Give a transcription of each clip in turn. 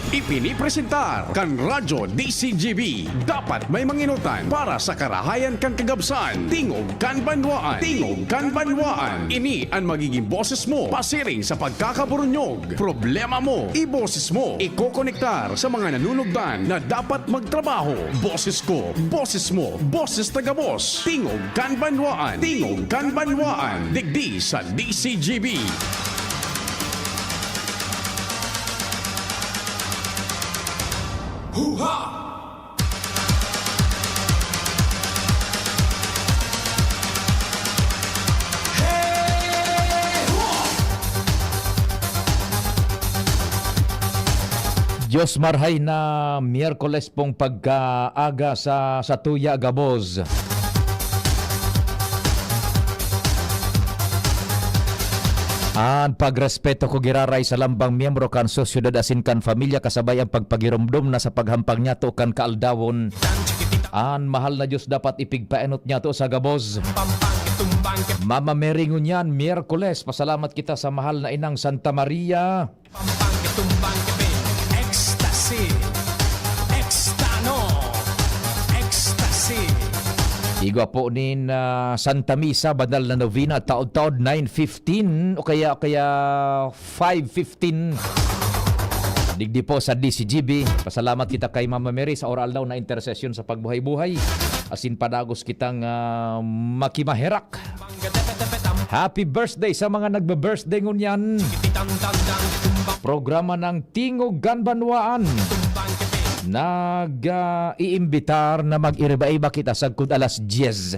Ipinipresentar kan Radyo DCGB. Dapat may manginutan para sa karahayan kan kagabsan. Tingog kan banwaan. Tingog kan banwaan. Ini ang magiging boses mo pasiring sa pagkakaburunyog. Problema mo, iboses mo. Ikokonektar sa mga nanunugdan na dapat magtrabaho. Boses ko, boses mo, boses tagabos. Tingog kan banwaan. Tingog kan banwaan. Digdi sa DCGB. Hoo-ha! Diyos marhay na Miyerkules pong pagkaaga sa Tuya Gaboz. Ang pagrespeto ko giraray sa lambang miyembro kan sosyudad asin kan familia kasabay ang pagpagirumdum na sa paghampang niya to kan kaaldawon. Ang mahal na Diyos dapat ipigpaenot niya to sa Gaboz. Mama Mary ngunyan, Miyerkules, pasalamat kita sa mahal na inang Santa Maria. Ecstasy, Extano, Ecstasy. Igwa po nin Santa Misa, banal na novena, taod-taod 9:15 o kaya 5:15. Digdi po sa DCGB. Pasalamat kita kay Mama Mary sa oral daw na intercession sa pagbuhay-buhay. Asin padagos kitang makimaherak. Happy birthday sa mga nagbe-birthday ngunyan. Programa ng Tingog Ganbanwaan. Nag-iimbitar na mag-iriba-iba kita sagkod alas 10.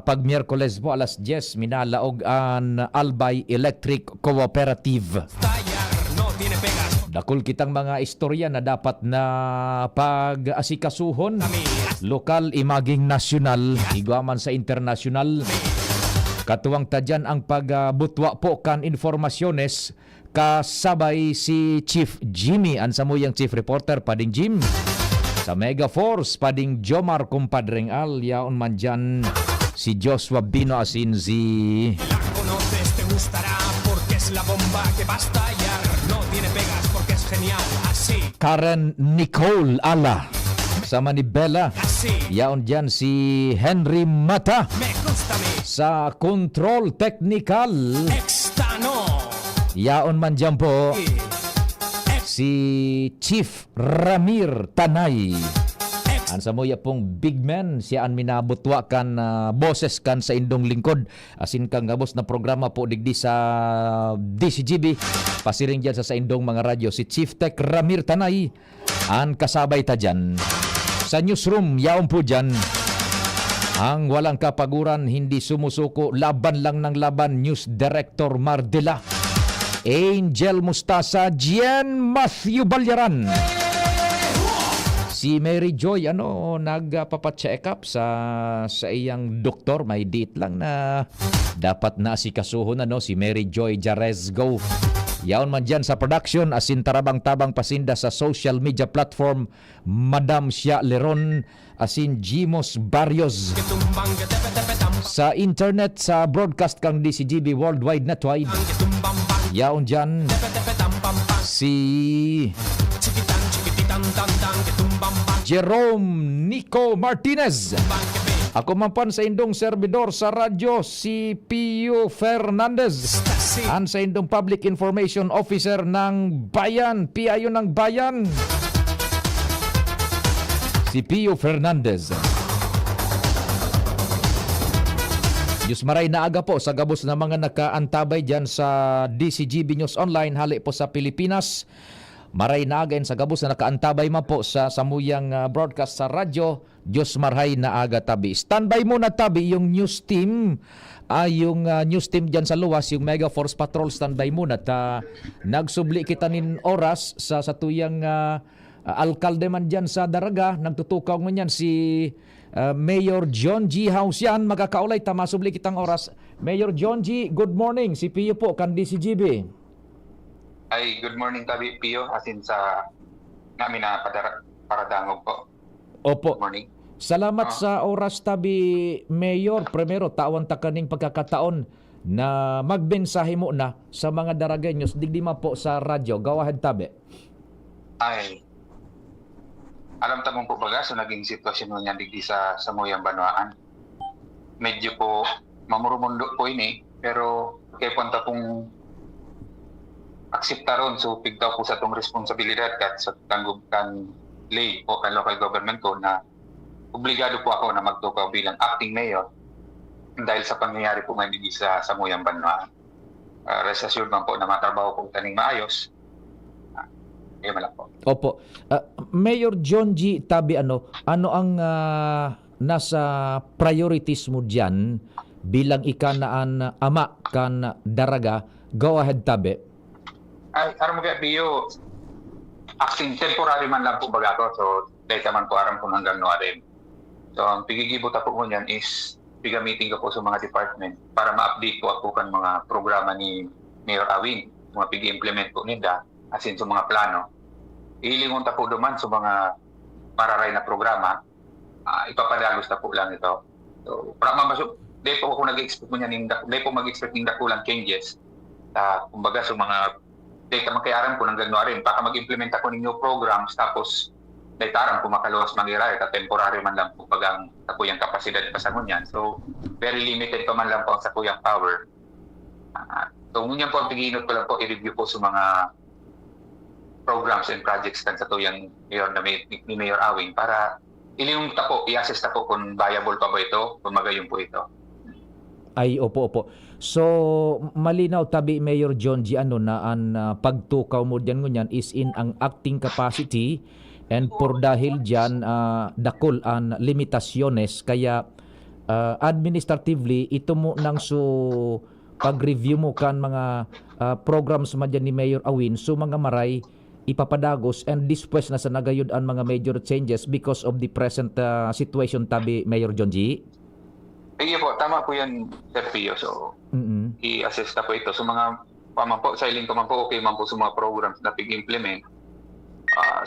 Pag Miyerkules po alas 10, minalaog ang Albay Electric Cooperative. Dakol kitang mga istorya na dapat na pag-asikasuhon. Lokal, imaging nasyonal, igwaman sa internasyonal. Katuwang tadyan ang pagbutwa po kan informasyones kasabay si Chief Jimmy, ang samuyang Chief Reporter Pading Jim. Sa Mega Force Pading Jomar kumpadreng Al, yaon man dyan si Joshua Bino asin si Karen Nicole Ala. Sama ni Bella, yaon dyan si Henry Mata. Sa Control Technical, yaon man dyan po si Chief Ramir Tanay. Ang samuya pong big man, siya ang minabutwa kan boses kan sa indong lingkod. Asin kang gabos na programa po digdi sa DCGB. Pasiring dyan sa indong mga radyo. Si Chief Tech Ramir Tanay, ang kasabay ta dyan. Sa newsroom, yaon po dyan. Ang walang kapaguran, hindi sumusuko, laban lang ng laban, News Director Mardela. Angel Mustasa, Jen Matthew Balyaran. Si Mary Joy, nagpapacheck up sa iyang doktor. May date lang na dapat na asikasuhon, si Mary Joy Jarezgo. Yaon man dyan sa production, asin tarabang-tabang pasinda sa social media platform, Madam Sia Leron, asin Jimos Barrios. Sa internet, sa broadcast kang DCGB Worldwide Netwide, yaon dyan si Jerome Nico Martinez. Ako mampan sa indong servidor sa radyo, si Pio Fernandez. Ang sa indong Public Information Officer ng Bayan, PIO ng Bayan, si Pio Fernandez. Diyos maray na aga po sa gabos na mga nakaantabay dyan sa DCGB News Online, hali po sa Pilipinas. Maray na aga sa gabos na nakaantabay man po sa samuyang broadcast sa radyo. Diyos marhay na aga tabi. Standby muna tabi yung news team. Yung news team dyan sa luwas, yung Mega Force Patrol, standby muna. Nagsubli kita nin oras sa tuyang alkalde man dyan sa Daraga. Nagtutukaw mo yan si Mayor John G. House yan. Magkakaulay, masubli kitang oras. Mayor John G., good morning. Si Pio po, kan DCGB. Ay, good morning tabi Pio, asin sa namin na paradangog po. Opo. Good morning. Salamat sa oras tabi, Mayor. Primero, tawan ta kaning pagkakataon na magbensahe mo na sa mga Daragenyos, digdi man po sa radyo. Go ahead tabi. Ay, alam tamong po baga, so naging sitwasyon mo niyan digdi sa Samuyang Banwaan. Medyo po mamurumundo po ini, pero kaya punta pong aksepta ron, so pigtaw po sa itong responsibilidad kat sa tanggub kan lay o kan local government ko na obligado po ako na magtukaw bilang acting mayor dahil sa pangyayari po ngayon digdi sa Samuyang Banwaan. Rest assured man po na matrabaho po taning maayos. Ayun lang po. Opo. Mayor John G. Tabi, ano ang nasa priorities mo diyan bilang ikanaan ama kan daraga? Go ahead, Tabi. Ay, aram mo kaya, Pio, acting temporary man lang po baga ko. So, dahil man po aram po hanggang noarim. So, ang pigigibot po mo niyan is pigamitin ko po sa mga department para ma-update po ako kan mga programa ni Mayor Awin, mga pigi-implement po nila, as in sa mga plano. Ilingon ta po duman sa mga pararay na programa, ipapadagos ta po lang ito. So, para mamasok, di po ako nag-expect mo niyan, di po mag-expect ng dakulang changes. Kumbaga sa mga data magkayaran ko ng gano'n rin, baka mag-implement ako ng new programs, tapos dataran po makaluwas mangiray, at temporary man lang po pag ang sakuyang kapasidad pa sa ngunyan. So, very limited pa man lang po ang sakuyang power. So, ngunyan po ang piginot ko lang po, i-review po sa mga programs and projects kan sa tuyang mayor na ni Mayor Awing para ilinong ta po, i-assess ta po kung viable pa ba ito, kung magayon po ito. Ay, opo. So, malinaw, Tabi, Mayor John G. Ano na ang pagtukaw mo diyan ngunyan is in ang acting capacity and por dahil diyan dakol ang limitasyones kaya administratively ito mo nang so pag-review mo kan mga programs man dyan ni Mayor Awin so mga maray ipapadagos and dispwes na sa nagayod ang mga major changes because of the present situation, Tabi, Mayor John G. Iya po, tama po yan, Sir Pio. So, i-assess na po ito. So, mga paman po, sa iling ko man po, okay man po sa mga programs na pig-implement.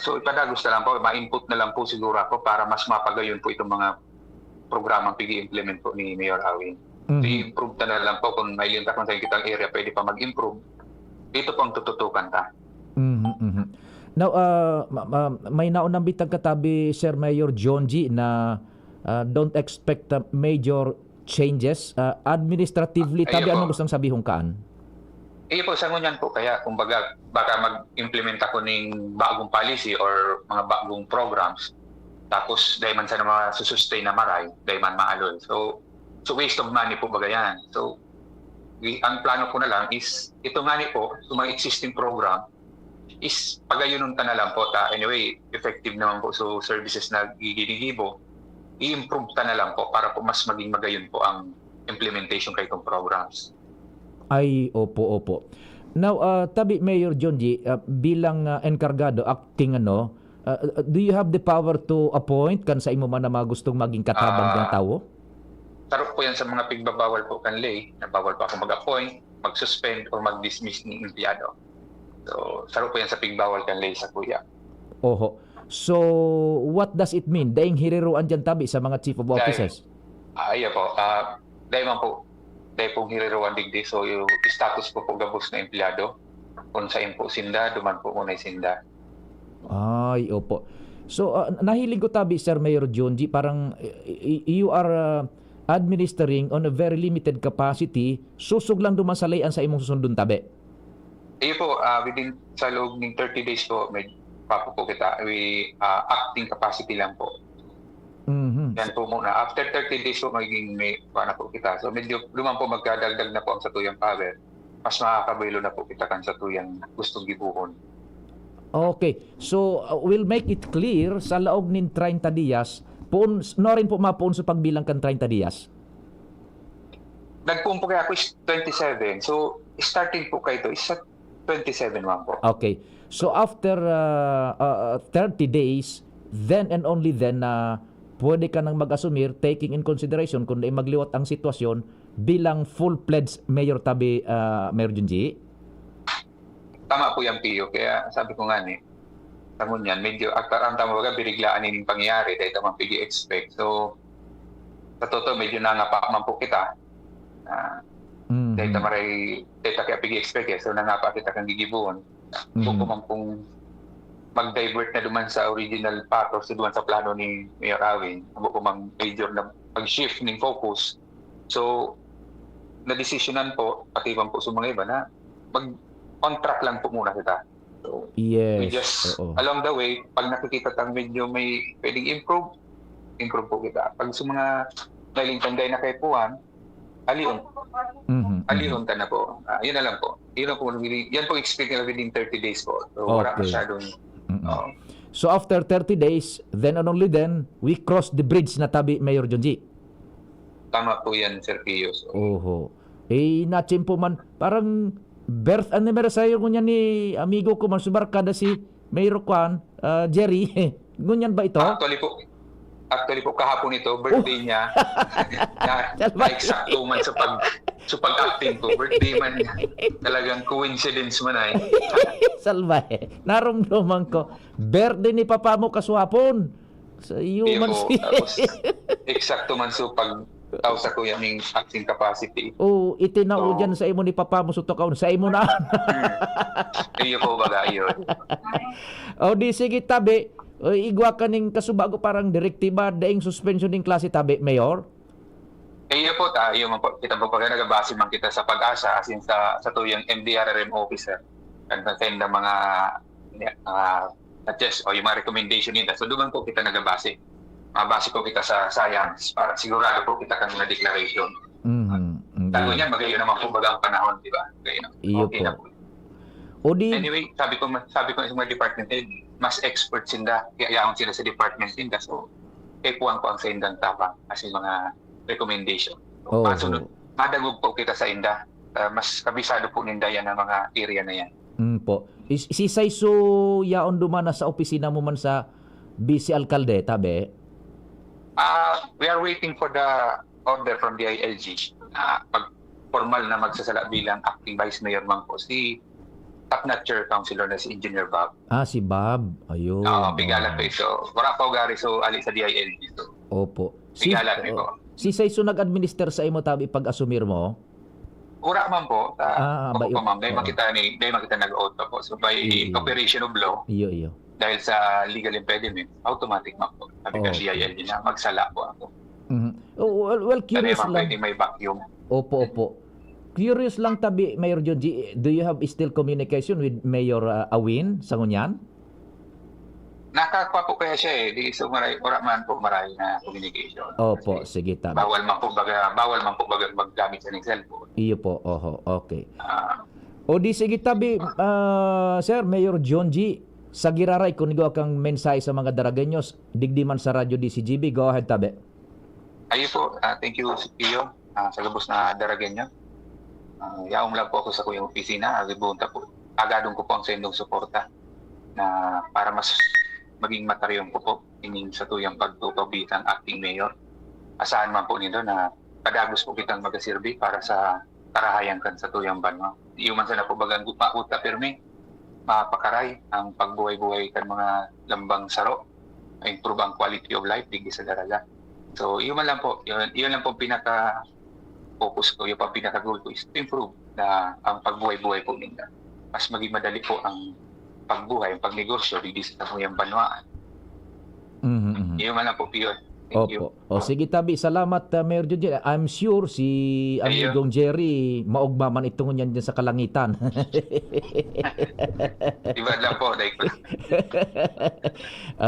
So, ipadagos na lang po, ma-input na lang po siguro ako para mas mapagayon po itong mga programang pig-implement po ni Mayor Awin. So, i-improve na lang po kung may linta kung sa kitang area pwede pa mag-improve. Dito po ang tututukan ta. Now, may naunang bitag katabi, Sir Mayor John G, na don't expect major changes. Administratively, Tabi, anong gustong sabihong kaan? Po, sa ngunyan po, kaya kumbaga baka mag-implement ako ng bagong policy or mga bagong programs. Tapos, dahil man sa mga susustain na maray, dahil man maalol. So waste of money po baga yan. So, ang plano ko na lang is, ito nga ni po, sa mga existing program, is pagayunon ta na lang po ta. Anyway, effective naman po so services na giginigibo, i-improve ta na lang po para po mas maging magayon po ang implementation kay itong programs. Ay, opo. Now, Tabi, Mayor John G, bilang enkargado, acting do you have the power to appoint kan sa imo man na mga gustong maging katabang ng tao? Tarok po yan sa mga pigbabawal po kan lay, na bawal pa ako mag-appoint, mag-suspend, or mag-dismiss ng empleyado. So, saro po yan sa pigbawal kan lay sa kuya. Oho. So, what does it mean? Daing hiriruan dyan, Tabi, sa mga chief of officers? Iya po. Dahil man po, dahil pong hiriruan digdi. So, yung status po gabos na empleyado. Kung saan po sinda, duman po muna sinda. Ay, opo. So, nahiling ko, Tabi, Sir Mayor John G, parang you are administering on a very limited capacity. Susug lang duman sa layan sa imong susundon, Tabi. Po, within sa loob ng 30 days po, may papo po kita. Acting capacity lang po. Yan po muna. After 30 days po, magiging may paano po kita. So medyo luman po magkadagdag na po ang satuyang power. Mas makakabaylo na po kita kan satuyang gustong gibuhon. Okay. So, we'll make it clear sa laog nin 30 dias, no rin po mapuon sa pagbilang kan 30 dias? Nagpuon po kaya ako is 27. So, starting po kayo ito is 27 man po. Okay. So after 30 days, then and only then pwede ka nang mag-asumir taking in consideration kung magliwat ang sitwasyon bilang full-fledged Mayor, Tabi, Mayor John G? Tama po yan, Pio. Kaya sabi ko nga tangon yan, medyo ang tama baga biriglaan yung pangyayari dahil tamang pigi-expect. So, sa totoo, medyo nangapak man po kita. Dahil tamaray, dahil kaya pigi-expect So, nangapa kita kang gigibuhon. Kung man pong mag-divert na duman sa original path or sa duman sa plano ni Mayor Awin, amo po major na pag-shift ng focus. So, na-desisyonan po, pati po sa mga iba na mag-on track lang po muna kita. So, we Yes. just, Oo. along the way, pag nakikita tang medyo may pwedeng improve po kita. Pag sa mga daling tanday na kay Puan, alihon ka na po. Yun na lang po. Yan po expect nila within 30 days po. So, wala Okay. masyadong, So after 30 days, then and only then, we cross the bridge na tabi, Mayor John G. tama po yan, Sir Pio. So, Oho. Nachimpo man, parang birth anniversary ko niya ni amigo ko man subarkada si Mayor Kwan, Jerry. Ngunyan ba ito? Actually po kahapon ito, birthday niya. na eksakto man sa pag-acting ko. Birthday man niya. Talagang coincidence man ay. Salvahe. Narumduman ko. Birthday ni papa mo kaswapon. Sa iyo man po, tapos eksakto man so pag-taw sa kuya ng acting capacity. Itinao So, dyan sa imo ni papa mo sutokaw. Sa imo na. Iyo po baga yun. Di sige tabi. Igwa ka ning kasubago parang direktiba daing suspension ng klase tabi, Mayor? Iyo po tayo man po. Kita po pag nagabase man kita sa pag-asa as in sa tuyang MDRRM officer. At na mga suggest o yung mga recommendation nila. So doon po kita nagabase. Base po kita sa science para sigurado po kita kang mga declaration. Tago niyan, magayon naman po baga ang panahon, di ba? Iyo Okay na po. po. Anyway, sabi ko sa mga department head, mas experts sila, kaya sila sa department nila. So, kuwang ko ang sa indang tapang as in mga recommendation. So, madagog po kita sa inda. Mas kabisado po ninda yan ang mga area na yan. Po. Si Saiso yaon dumana sa opisina mo man sa Vice Alcalde, tabi? We are waiting for the order from the ILG. Pag formal na magsasala bilang acting vice mayor man po si top-notcher councilor na si Engineer Bob. Si Bob. Ayun. Bigalan po ito. Wala pa ugari so ali sa DILG. So, Opo. bigalan po. Si Saiso nag-administer sa imo tabi pag-asumir mo? Ura man po. Ma'am. Dahil makita nag-out pa po. So by operation of law, Iyo. dahil sa legal impediment, automatic man po. Sabi ka DILG na magsala po ako. Well, curious Pero lang. pwede may vacuum. Opo. Curious lang tabi, Mayor John G. Do you have still communication with Mayor Awin sa ngunyan? Nakakwa po kaya siya Di so ura man po maray na communication. Opo, Kasi sige tabi. bawal man po baga maggamit sa ng cellphone. Iyo po, okay. Di sige tabi, Sir, Mayor John G. Sa giraray, kung nigawa kang mensahe sa mga Daragenyos, digdi man sa Radyo DCGB, go ahead tabi. Ayo po, thank you si Pio sa gabos na Daragenyo. Yaong lang po ako sa kuyang opisina, agibunta po. Agadong ko po ang sendong suporta na para mas maging mataryon ko po ining sa tuyang pagtupabitan acting mayor. Asahan man po nito na padagos po kitang magasirbi para sa karahayan kan sa tuyang banwa. Iuman sa na po bagang makuta pirmi, mapakaray ang pagbuhay-buhay kan mga lambang saro, improve ang quality of life digdi sa daraga. So, yun lang po. Yun lang po pinaka-focus ko. Yung pinaka-goal ko is to improve na ang pagbuhay-buhay po nila. Mas maging madali po ang pagbuhay, ang pagnegosyo digdi sa tuyang banwaan. Yun lang po, Pio. Thank you. Sige tabi, salamat Mayor John G. I'm sure si amigong Jerry maugma man itong yan dyan sa kalangitan. Diba lang po, dahil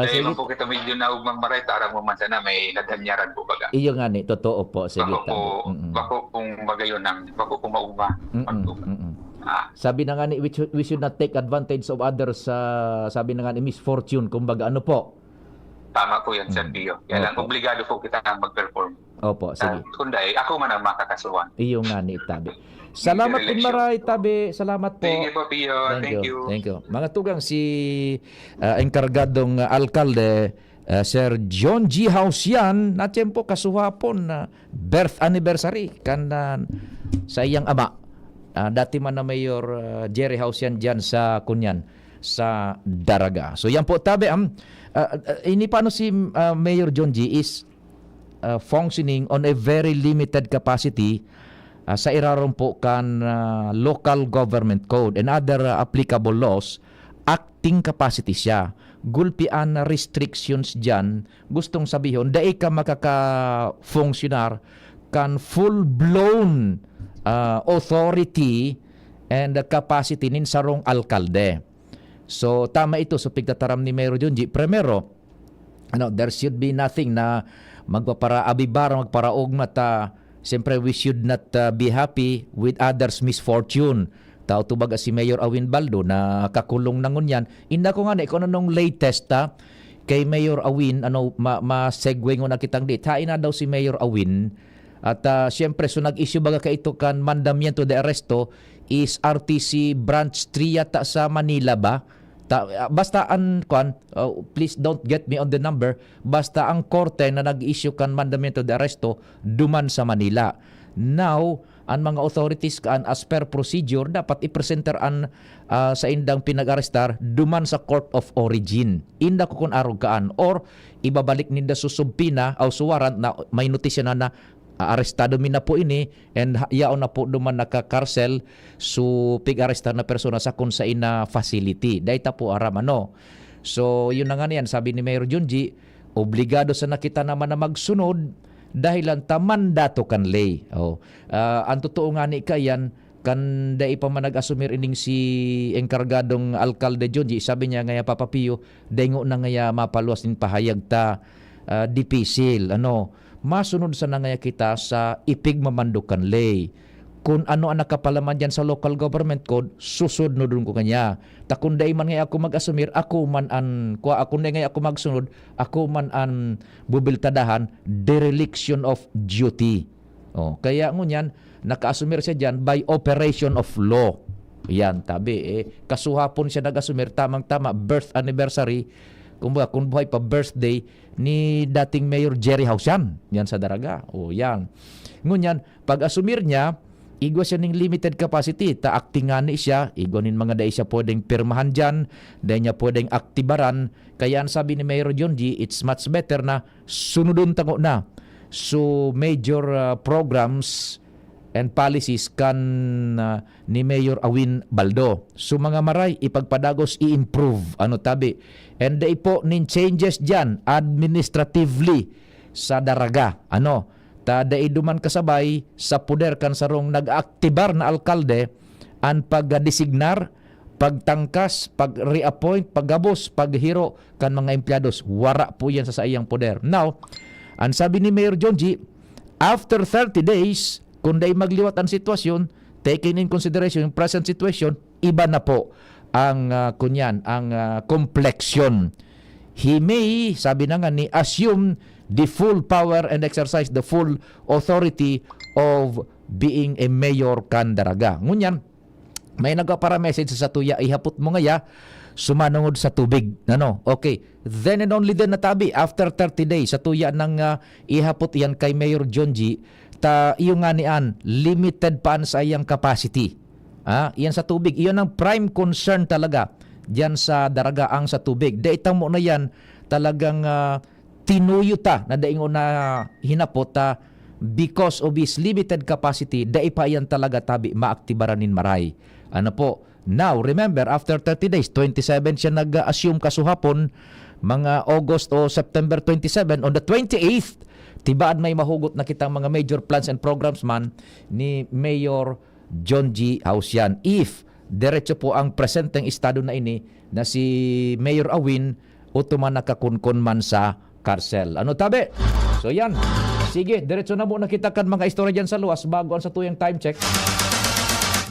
Sige po kita medyo naugmang maray, tarang mo man sana may nadanyaran po baga. iyo nga ni, totoo po. Sige tabi. Bako kung magayon bako kung maugma. Sabi na nga ni, we should not take advantage of others. Sabi na nga ni misfortune, kumbaga ano po. Tama po yan, Sir Pio. Kaya lang, obligado po kita na mag-perform. Opo, sige. Kundi, ako man ang makakasuhan. Iyo nga ni tabi. Salamat din maray tabi. Salamat po. Thank you po, Pio. Thank you. Thank you. Mga tugang si enkargadong alkalde Sir John G. Hausian na tiyempo kasuhapon na birth anniversary kan sa iyang ama. Dati man na Mayor Jerry Hausian dyan sa Kunyan sa Daraga. So yan po tabi ini paano si Mayor John G. is functioning on a very limited capacity sa iraron po kan local government code and other applicable laws acting capacity siya. Gulpian na restrictions dyan, gustong sabihin, dai ka makaka-functionar kan full-blown authority and capacity nin sarong alkalde. So, tama ito sa pigtataram ni Mayor Junji. Primero, there should be nothing na magpapara-abibar, magparaog mata. Siyempre, we should not be happy with others' misfortune. Tao tubaga si Mayor Awin Baldo na kakulong na ngunyan. Inda ko nga na, kung anong latest kay Mayor Awin, ma-segue na kitang date. Hain na daw si Mayor Awin. At siyempre, so nag-issue baga ka ito kan mandamiento de arresto is RTC Branch 3 yata sa Manila ba? Basta please don't get me on the number, basta ang korte na nag-issue kan mandamiento de arresto duman sa Manila. Now, ang mga authorities as per procedure dapat i-presenter sa indang pinag-arestar duman sa court of origin. Inda ko kung arog kaan or ibabalik ninda susubpina o suwarant na may notisya na arestado min na po ini and yaon na po duman naka-carsel so pig-arestar na persona sa kung sa ina facility. Dahita po aram ano. So yun na nga niyan, sabi ni Mayor Junji, obligado sa nakita naman na magsunod dahilan tamandato kan lay. Ang totoo nga ni kayan, kan dai pa man nag-asumir ining si engkargadong alkalde Junji, sabi niya ngaya Papa Pio, dengo na ngaya mapaluwas din pahayag ta dipisil. Masunod sa nangaya kita sa ipig mamandukan lay. Kung ano ang nakapalaman dyan sa local government code, susod no dun ko kanya. Kung day man nga ako mag-asumir, ako man kung day nga ako magsunod, ako man ang bubiltadahan, dereliction of duty. Kaya ngunyan, naka-asumir siya dyan by operation of law. Yan, tabi. Kasuhapon siya nag-asumir, tamang-tama, birth anniversary, kung buhay pa birthday ni dating Mayor Jerry Hausian yan sa Daraga. Yan. Ngunyan, pag asumir niya, igwa siya ng limited capacity. Ta-acting nga ni siya, igwa nin mga dahi siya pwedeng pirmahan dyan, dahi niya pwedeng aktibaran. Kaya ang sabi ni Mayor Junji, it's much better na sunodun tango na. So, major programs and policies kan ni Mayor Awin Baldo. So mga maray, ipagpadagos i-improve. Tabi? And day po nin changes dyan administratively sa Daraga. Day duman kasabay sa puder kan sarong nag-aktibar na alkalde ang pag-designar, pagtangkas, pag-reappoint, paggabos, paghiro kan mga empleados. Wara po yan sa sayang puder. Now, ang sabi ni Mayor Junji, after 30 days, kung day magliwat ang sitwasyon, taking in consideration yung present situation, iba na po ang complexion. He may, sabi na nga ni, assume the full power and exercise the full authority of being a mayor kan Daraga. Ngunyan, may nagpapara-message sa tuya, ihapot mo ngaya, sumanungod sa tubig. Okay. Then and only then natabi, after 30 days, sa tuya ng ihapot yan kay Mayor Junji, iyong nga niyan, limited pa sa iyang capacity. Iyan sa tubig. Iyon ang prime concern talaga diyan sa Daraga ang sa tubig. Daitang mo na yan talagang tinuyo ta na daingon na hinapot because of his limited capacity, dai pa yan talaga tabi maaktibaranin maray. Now, remember, after 30 days, 27 siya nag-assume kasuhapon, mga August o September 27, on the 28th, tibaan may mahugot na kitang mga major plans and programs man ni Mayor John G. Hausian. If diretso po ang presenteng estado na ini na si Mayor Awin o tuman nakakunkon man sa karsel. Tabi? So yan. Sige, diretso na muna kita kan mga istorya dyan sa luwas bago ang sa tuyang time check.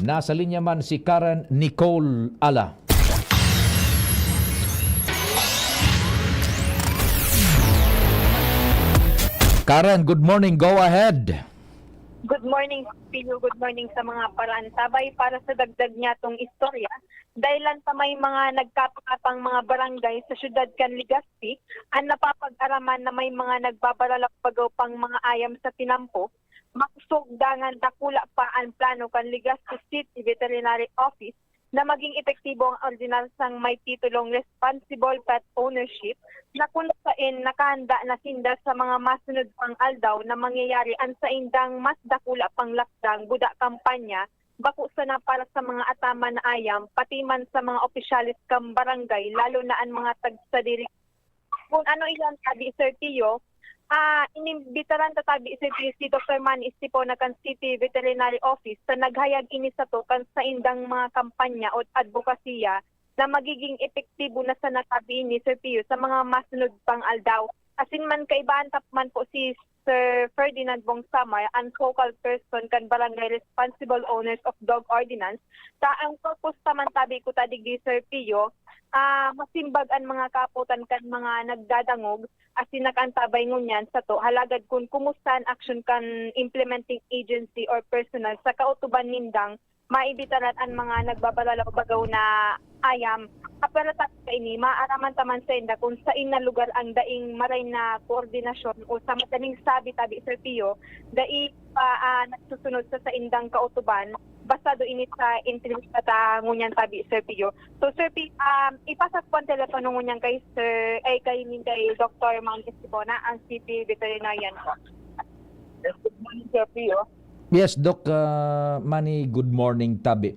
Nasa linya man si Karen Nicole Ala. Karen, good morning. Go ahead. Good morning, Pino. Good morning sa mga paraantabay para sa dagdag niya tong istorya. Dahilan pa may mga nagkapakatang mga barangay sa syudad kan Legazpi ang napapag-araman na may mga nagbabalalakpagaw pang mga ayam sa tinampo. Makusugdangan dakula pa ang plano kan Legazpi City Veterinary Office na maging epektibo ang ordinansang may titulong Responsible Pet Ownership na kung saan nakahanda na sinda sa mga masunod pang aldaw na mangyayari ang sa indang mas dakula pang lakdang buda kampanya bako sana para sa mga atama na ayam, pati man sa mga opisyalis kam barangay, lalo na ang mga tagsadiri. Kung ano iyan, sabi Sir Tio, inimbitaran tatabi si Dr. Manny Estipo na kan City Veterinary Office sa naghayag ini sa to kan sa indang mga kampanya o advokasya na magiging epektibo na sa natabi ni Sir Pio sa mga masunod pang aldaw. Asin man kaibaan tapman po si Sir Ferdinand Bongsamay, ang focal person kan Barangay Responsible Owners of Dog Ordinance. Sa ang purpose taman tabi ko tadig Sir Pio, masimbag ang mga kaputan kan mga nagdadangog asin nakantabay ngunyan sa to halagad kun kumusta ang action kan implementing agency or personal sa kautuban nindang maibitaran ang mga nagbabalalaw bagaw na ayam. Pero ka ini, maaraman taman sa inda kung sa ina lugar ang daing maray na koordinasyon o sa madaling sabi tabi Sir Pio, daing nagsusunod sa indang kautuban, basado init sa entrevista ta ngunyan tabi Sir Pio. So Sir Pio, ipasak po ang telepono ngunyan kay kay Dr. Mount Estipona, ang CP veterinarian po. Good morning, Sir Pio. Yes, Doc Manny, good morning, Tabi.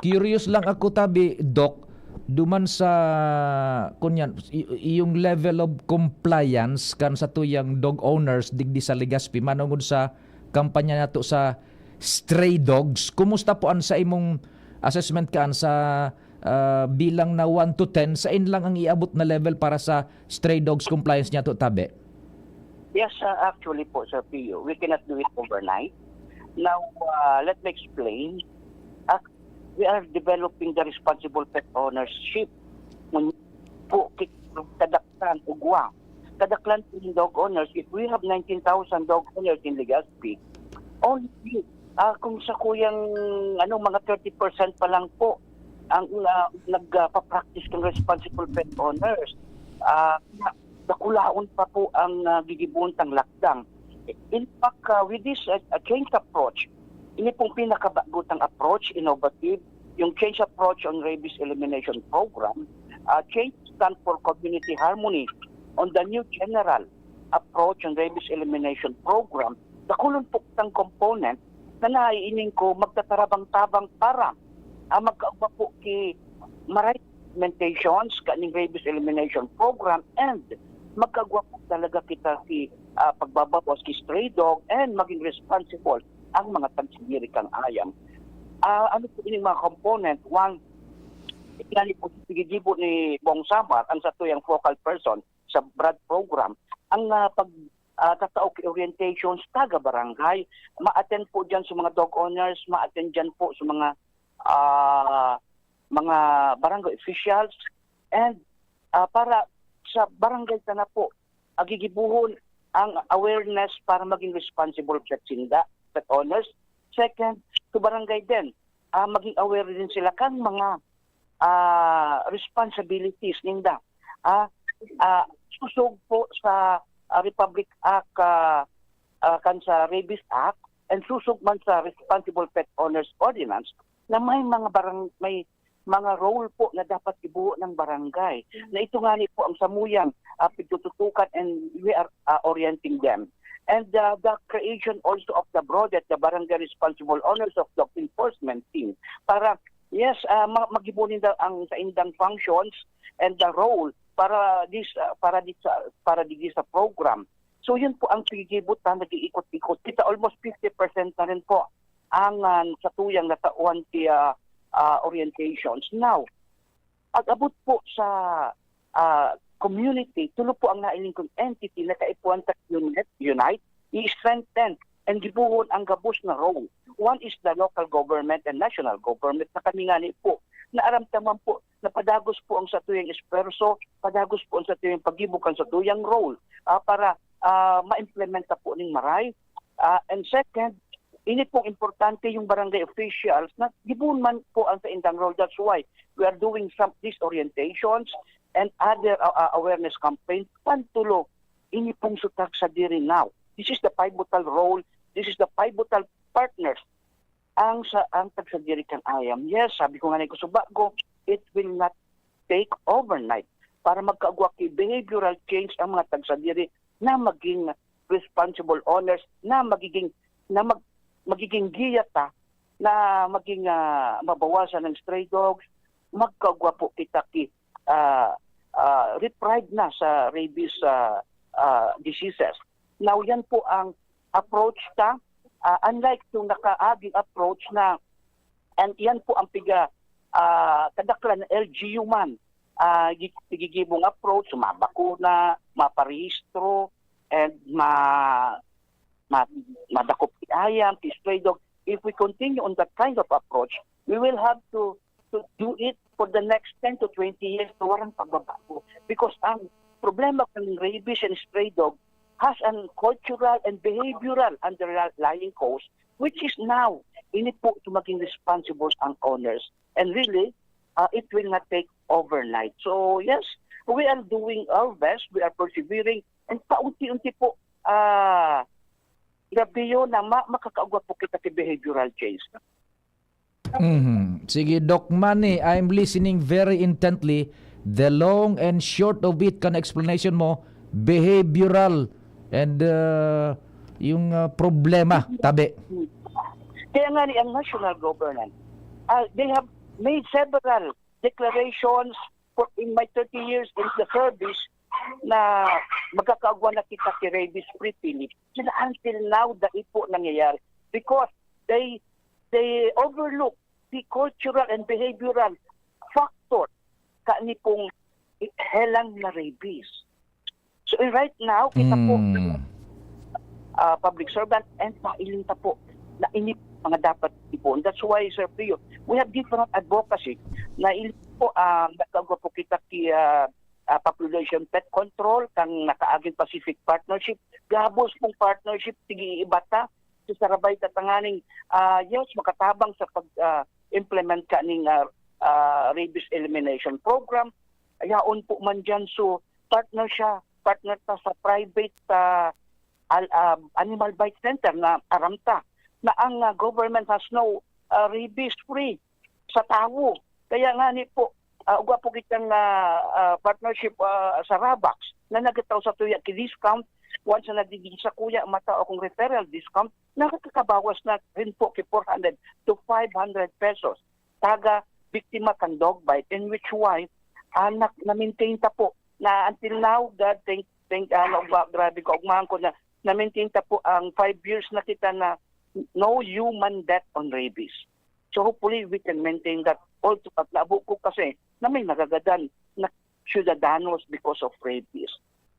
Curious lang ako, Tabi, Doc, duman sa kunyan yung level of compliance kan sa tuyang dog owners digdi sa Legazpi manungod sa kampanya nato sa stray dogs. Kumusta po an sa imong assessment kan sa bilang na 1 to 10 sa in lang ang iabot na level para sa stray dogs compliance niya to, Tabi? Yes, actually po, Sir Pio, we cannot do it overnight. Now, let me explain. We are developing the responsible pet ownership. Po, kadaklan, ugwa. Kadaklan po yung dog owners, if we have 19,000 dog owners in Legazpi, only kung sa kuyang mga 30% pa lang po ang nagpa-practice ng responsible pet owners. Nakulaon pa po ang gigibuntang lakdang. In fact, with this change approach, ini pong pinakabagutang approach, innovative, yung change approach on rabies elimination program, change stand for community harmony on the new general approach on rabies elimination program, nakulong po ng component na naiining ko magtatarabang-tabang para magkaugma po ki maray implementations kaning rabies elimination program and magkagwa po talaga kita si pagbabawas ki stray dog and maging responsible ang mga tagsigiri kang ayam. Ano po ining mga component? One, inali po sigigibo ni Bong Samar, ang sa tuyang focal person sa BRAD program, ang tatao ki orientations taga barangay, ma-attend po dyan sa mga dog owners, ma-attend dyan po sa mga barangay officials, and para sa barangay na po, agigibuhon ang awareness para maging responsible pet owners. Second, to barangay din, maging aware din sila kang mga responsibilities ninda. Susog po sa Republic Act, kan sa Rabies Act, and susog man sa Responsible Pet Owners Ordinance na may mga role po na dapat ibuo ng barangay. Na ito nga po ang samuyang pagtututukan and we are orienting them. And the creation also of the BRODET, the Barangay Responsible Owners of Dog Enforcement Team, para, yes, magibunin ang sa indang functions and the role para sa program. So yun po ang pigibutan, nag-iikot-ikot. Kita almost 50% na rin po ang sa tuyang natauhan kaya orientations. Now, pag-abot po sa community, tulo po ang nailing kong entity na kaipuan ta unite, i-strengthen and gibuhon ang gabos na role. One is the local government and national government na kami nga po na aramtaman po na padagos po ang sa tuyang esperso, padagos po ang sa tuyang pagibukan sa tuyang role para ma-implementa po ng maray. And second, init pong importante yung barangay officials na gibuhon man po ang sa indang role. That's why we are doing these orientations and other awareness campaigns, pantulo, ini pong sutag sa diri now. This is the pivotal role, this is the pivotal partners ang tag sa diri kang ayam. Yes, sabi ko nga na ko, it will not take overnight para magkaagwa ki behavioral change ang mga tag sa diri na maging responsible owners, na magiging giyata na maging mabawasan ng stray dogs, magkagwa po kita reprieve na sa rabies diseases. Now yan po ang approach unlike yung nakaaging approach na, and yan po ang kadaklan na LGU man, gigibong approach, mabakuna, maparehistro, and madakop ayam, stray dog. If we continue on that kind of approach, we will have to do it for the next 10 to 20 years na walang pagbabago. Because ang problema ng rabies and stray dog has an cultural and behavioral underlying cause, which is now ini po to maging responsible ang owners. And really, it will not take overnight. So yes, we are doing our best, we are persevering, and paunti-unti po, grabe yun na makakaugwa po kita sa behavioral change. Sige, Doc Manny, I'm listening very intently. The long and short of it, kan explanation mo, behavioral and yung problema, tabi. Kaya nga ang national government, they have made several declarations in my 30 years in the service na magkakaagwa na kita si rabies-free Philippines. Sila until now, dahil po nangyayari. Because they overlook the cultural and behavioral factor kaani pong helang na rabies. So right now, kita po public servant and mailinta po na ini mga dapat ipon. That's why, Sir Pio, we have different advocacy na ili po nagkagwa po kita population pet control kang nakaaging Pacific Partnership. Gabos pong partnership, tigi ibata sa sarabay tatanganing yes, makatabang sa pag-implement ka ning rabies elimination program. Ayaon po man dyan, so partner ta sa private animal bite center na aramta na ang government has no rabies free sa tao. Kaya nga ni po ugwa po kitang partnership sa Rabax na nagataw sa tuya ki discount once na nadiging sa kuya mata o kung referral discount nakakabawas na rin po ki 400 to 500 pesos taga biktima kan dog bite, in which why na-maintain ta po na until now, God thank grabe ko ugmahan ko na maintain ta po ang 5 years na kita na no human death on rabies. So hopefully we can maintain that also. At naabo ko kasi na may nagagadan na ciudadanos because of rabies.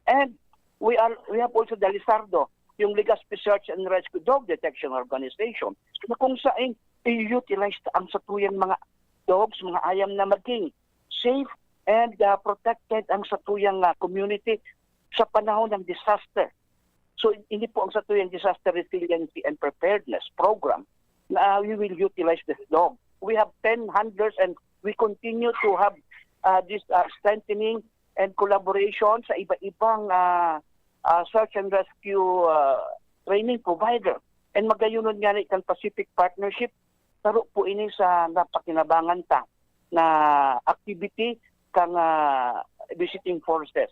And we have also the Lizardo, yung Legazpi Search and Rescue Dog Detection Organization, na kung saan i-utilize ang satuyang mga dogs, mga ayam na maging safe and protected ang satuyang community sa panahon ng disaster. So hindi po ang satuyang disaster resiliency and preparedness program na we will utilize this dog. We have 10 handlers and we continue to have this strengthening and collaboration sa iba-ibang search and rescue training provider. And magayunon nga itang Pacific Partnership, taro po ini sa napakinabangan ta na activity kang visiting forces.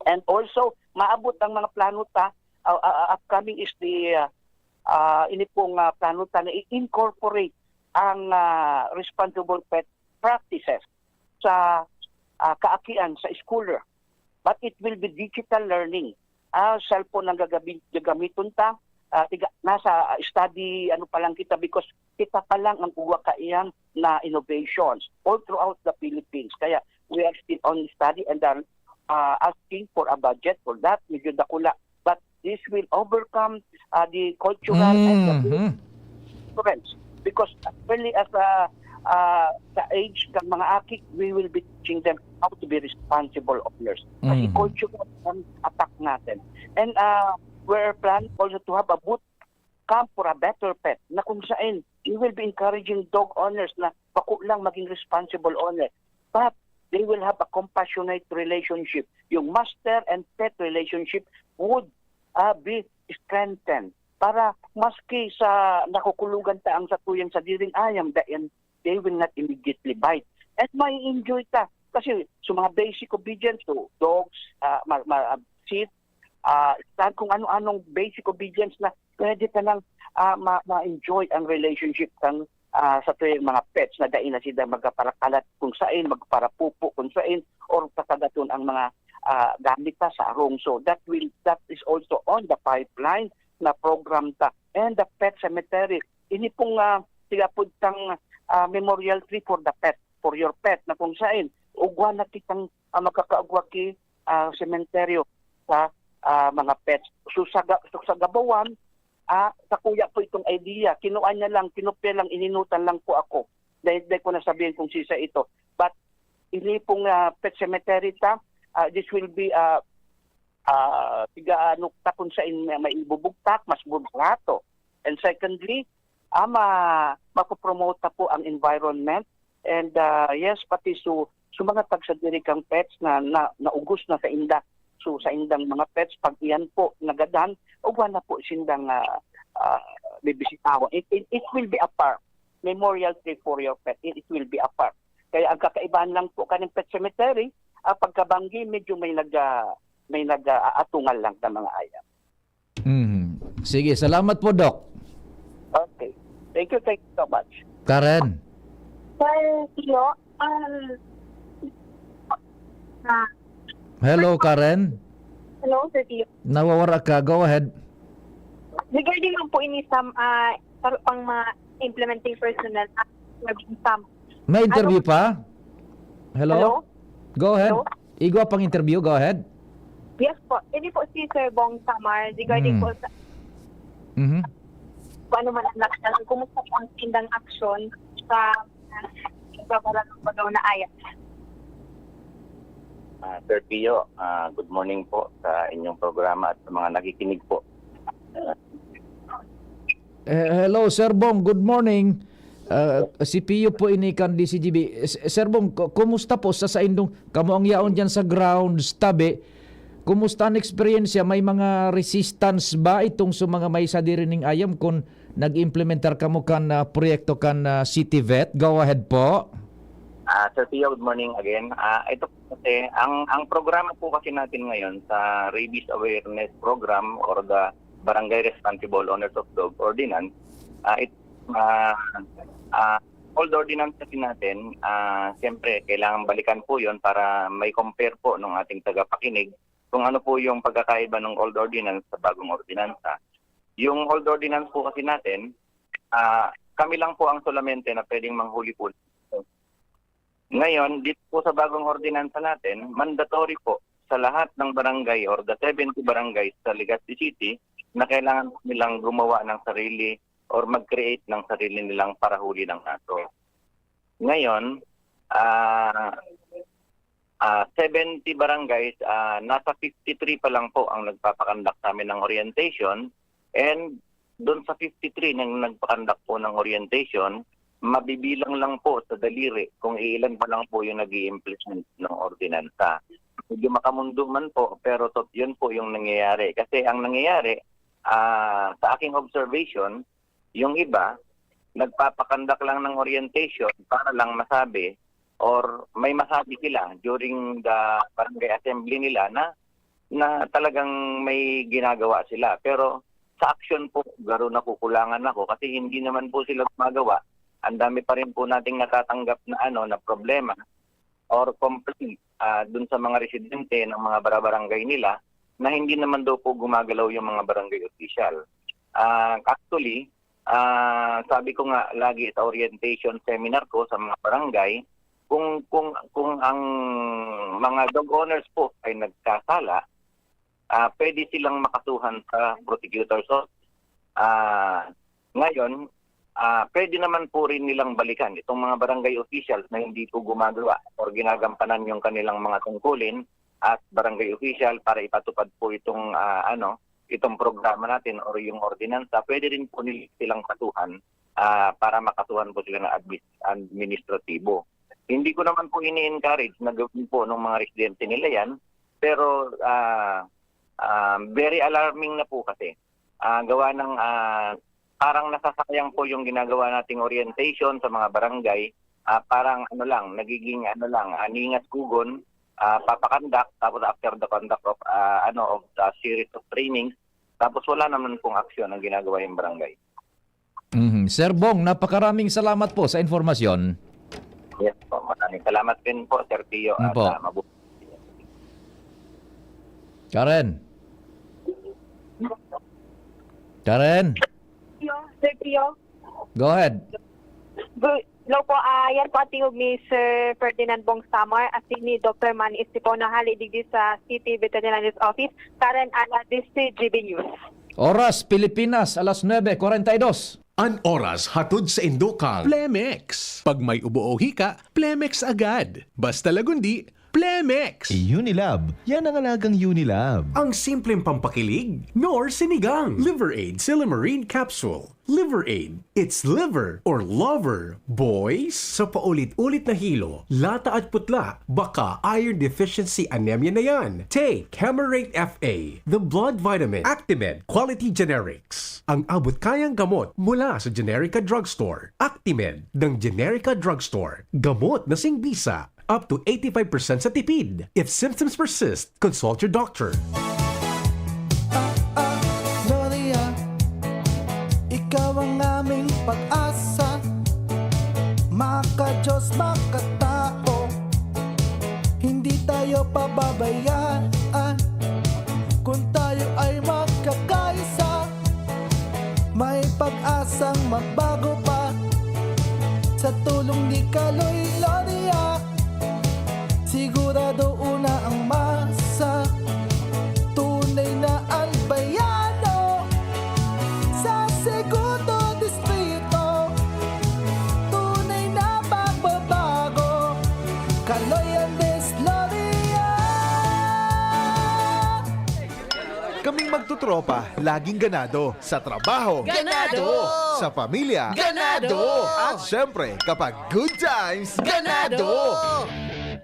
And also, maabot ang mga plano ta, upcoming is the ini pong plano ta na i-incorporate ang responsible pet practices sa kaakian sa schooler. But it will be digital learning. Cellphone ang gagamiton ta. Nasa study pa lang kita because kita pa lang ang uwa kaiyang na innovations all throughout the Philippines. Kaya we are still on study and are asking for a budget for that. Medyo dakula. But this will overcome the cultural and the difference. Because really as sa age ng mga akik, we will be teaching them how to be responsible owners. Kasi cultural ang attack natin. And we're planning also to have a boot camp for a better pet na kung saan we will be encouraging dog owners na bako lang maging responsible owner. But they will have a compassionate relationship. Yung master and pet relationship would be strengthened para maski sa nakukulugan ta ang satuyang sa diring ayam and they will not immediately bite. At may enjoy ta kasi sa mga basic obedience to dogs, sit, kung ano-anong basic obedience na pwede ka nang ma-enjoy ang relationship kang sa tuyong mga pets na dahil na sila magkaparakalat kung saan, magparapupo kung saan, or kakagaton ang mga gamit ta sa arong. So that is also on the pipeline na program ta. And the pet cemetery, ini pong sigapod tang memorial tree for the pet, for your pet, na kung saan, ugwa na kitang makakaugwa ki sementeryo sa mga pets. So sa Gabawan, sa kuya po itong idea. Kinuha niya lang, kinupya lang, ininutan lang po ako. Dahil ko nasabihin kung sisa ito. But ini pong pet cemetery this will be nukta kung sa may ibubugtak, mas barato. And secondly, mapopromote po ang environment. And yes, pati so mga tagsadiri kang pets na naugos na sa inda. So sa indang mga pets, pag iyan po nagadan, ugwa na po sindang bibisitawa. It will be a park. Memorial tree for your pet. It will be a park. Kaya ang kakaibahan lang po kaning pet cemetery, pagkabanggi, medyo may nag-aatungal lang ng mga ayam. Sige, salamat po, Doc. Okay. Thank you so much. Karen. Sir Tio, Hello, Karen. hello, Sir Tio. Nawawara ka. Go ahead. Regarding lang po ini sa pang mga implementing personnel some. May interview pa? Hello? Go ahead. Hello? Igwa pang interview. Go ahead. Yes po. Ini po si Sir Bong Samar regarding po sa Mhm. kung ano man ang laksan. Kumusta po ang tindang aksyon sa pagbabaran ng bagaw na ayat? Sir Pio, good morning po sa inyong programa at sa mga nakikinig po. Hello, Sir Bong. Good morning. Si Pio po inikan DCGB. Sir Bong, kumusta po sa indong kamo ang yaon dyan sa grounds tabi? Kumusta ang experience? May mga resistance ba itong sa mga may sadiri ning ayam kung nag-implementar kamo kan proyekto kan City Vet? Go ahead po. Sir Pio, good morning again. Ito po kasi, ang programa po kasi natin ngayon sa Rabies Awareness Program or the Barangay Responsible Owners of Dog Ordinance, old ordinance kasi natin, siyempre, kailangan balikan po yon para may compare po ng ating tagapakinig kung ano po yung pagkakaiba ng old ordinance sa bagong ordinansa. Yung old ordinance po kasi natin, kami lang po ang solamente na pwedeng manghuli po. Ngayon, dito po sa bagong ordinansa natin, mandatory po sa lahat ng barangay or the 70 barangays sa Legazpi City na kailangan nilang gumawa ng sarili or mag-create ng sarili nilang parahuli ng aso. Ngayon, 70 barangays, nasa 53 pa lang po ang nagpapakandak sa amin ng orientation, and doon sa 53 nang nagpakandak po ng orientation, mabibilang lang po sa daliri kung ilan pa lang po yung nag-i-implement ng ordinansa. Medyo makamundo man po, pero yun po yung nangyayari. Kasi ang nangyayari, sa aking observation, yung iba, nagpapakandak lang ng orientation para lang masabi or may masabi sila during the barangay assembly nila na talagang may ginagawa sila. Pero sa action po, garo nakukulangan ako kasi hindi naman po sila gumagawa. Ang dami pa rin po nating natatanggap na problema or complaint dun sa mga residente ng mga barangay nila na hindi naman daw po gumagalaw yung mga barangay official. Actually, sabi ko nga lagi sa orientation seminar ko sa mga barangay, kung ang mga dog owners po ay nagkasala, pwede silang makasuhan sa prosecutor's office. Ngayon, pwede naman po rin nilang balikan itong mga barangay officials na hindi po gumagawa or ginagampanan yung kanilang mga tungkulin at barangay official para ipatupad po itong itong programa natin or yung ordinansa. Pwede rin po nilang kasuhan para makasuhan po sila ng administratibo. Hindi ko naman po ini-encourage na gawin po ng mga residente nila yan, pero very alarming na po kasi. Gawa ng parang nasasayang po yung ginagawa nating orientation sa mga barangay. Parang nagiging ningas kugon, papakandak, tapos after the conduct of of the series of trainings, tapos wala naman pong aksyon ang ginagawa yung barangay. Sir Bong, napakaraming salamat po sa informasyon. Yes po, maraming salamat din po, Sir Tio. At Po. mabuti. Karen. Karen, Sir Tio. go ahead. Hello po, yan po ating ni Sir Ferdinand Bong Samar at ni Dr. Manny Estipon na halidigdi sa City Veterinarian's Office. Karen Ala, DCGB News. Oras, Pilipinas, alas 9:42. An oras hatod sa Indokal. Plemex. Pag may ubo o hika, Plemex agad. Basta lagundi, Plemex. Unilab. Yan ang alagang Unilab. Ang simpleng pampakilig, nor sinigang. Liver Aid Silymarin Capsule. Liver Aid. It's liver or lover, boys. Sa paulit-ulit na hilo, lata at putla, baka iron deficiency anemia na yan. Take Camerate FA, the blood vitamin, Actimed Quality Generics. Ang abot-kayang gamot mula sa Generica Drugstore. Actimed ng Generica Drugstore. Gamot na singbisa. Up to 85% sa tipid. If symptoms persist, consult your doctor. Gloria, ikaw ang aming pag-asa. Maka-Diyos, makatao, hindi tayo pababayaan. Kung tayo ay magkakaisa, may pag-asang magbago pa. Sa tulong ni Kaloy Gloria, sigurado una ang masa. Tunay na albayano sa Segundo Distrito. Tunay na pagbabago, Kaloy Andes Gloria. Kaming magtutropa, laging ganado. Sa trabaho, ganado. Sa pamilya, ganado. At syempre, kapag good times, ganado.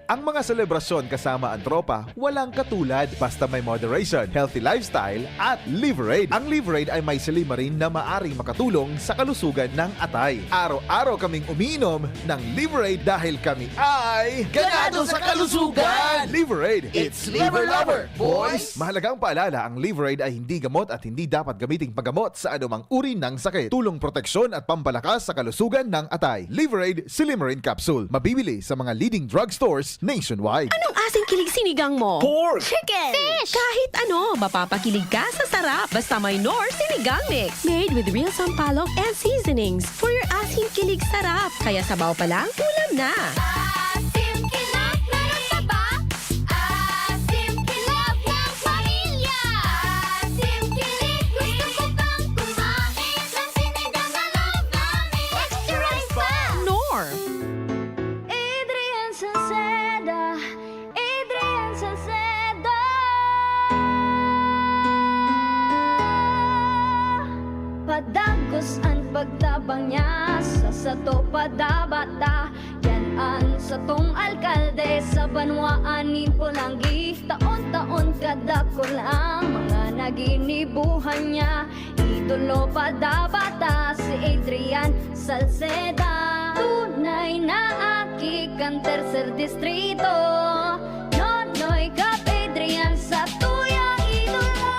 Ang mga selebrasyon kasama ang tropa, walang katulad basta may moderation, healthy lifestyle at Liver-Aid. Ang Liver-Aid ay may silymarin na maaring makatulong sa kalusugan ng atay. Araw-araw kaming umiinom ng Liver-Aid dahil kami ay ganado sa kalusugan! Liver-Aid, it's liver lover, boys! Mahalagang paalala, ang Liver-Aid ay hindi gamot at hindi dapat gamiting paggamot sa anumang uri ng sakit. Tulong proteksyon at pampalakas sa kalusugan ng atay. Liver-Aid Silymarin Capsule. Mabibili sa mga leading drugstores nationwide. Anong asing kilig sinigang mo? Pork. Chicken! Fish! Kahit ano, mapapakilig ka sa sarap. Basta may Knorr Sinigang Mix. Made with real sampalok and seasonings for your asing kilig sarap. Kaya sabaw pa lang, ulam na. Asim kilap na nasaba, asim kilap ng pamilya, asim kilig gusto ko pang kumain ng sinigang na love namin. Extra rice pa! Knorr! Adrian Salceda, Adrian Salceda. Padagos ang pagtabang niya sa sato padabata. Yan ang satong alkalde sa banwaan po langgi. Taon-taon kadako lang mga naginibuhan niya. Idolo padabata si Adrian Salceda. Tunay na aki kang tercer distrito. Nonoy Kap Adrian sa tuyang idolo.